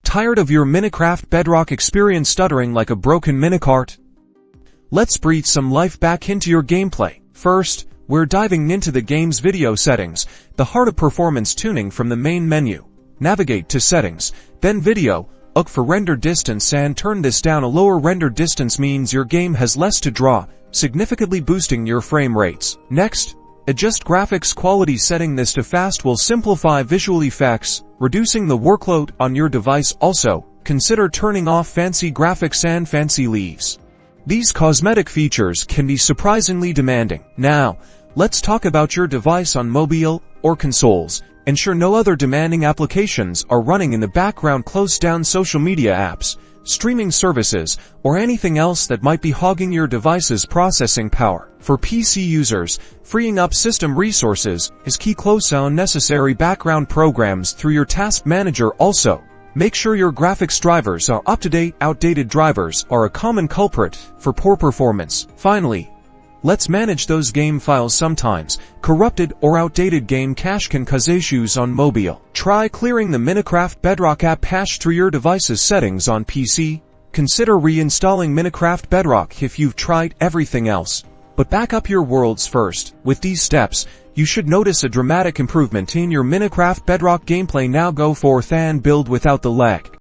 Tired of your Minecraft Bedrock experience stuttering like a broken minicart? Let's breathe some life back into your gameplay. First, we're diving into the game's video settings, the heart of performance tuning from the main menu. Navigate to Settings, then Video, look for Render Distance and turn this down. A lower render distance means your game has less to draw, significantly boosting your frame rates. Next, adjust graphics quality. Setting this to fast will simplify visual effects, reducing the workload on your device. Also, consider turning off fancy graphics and fancy leaves. These cosmetic features can be surprisingly demanding. Now, let's talk about your device on mobile or consoles. Ensure no other demanding applications are running in the background. Close down social media apps, streaming services, or anything else that might be hogging your device's processing power. For PC users, freeing up system resources is key. Close down unnecessary background programs through your task manager. Also, make sure your graphics drivers are up to date. Outdated drivers are a common culprit for poor performance. Finally, let's manage those game files. Sometimes, corrupted or outdated game cache can cause issues on mobile. Try clearing the Minecraft Bedrock app cache through your device's settings on PC. Consider reinstalling Minecraft Bedrock if you've tried everything else, but back up your worlds first. With these steps, you should notice a dramatic improvement in your Minecraft Bedrock gameplay. Now go forth and build without the lag.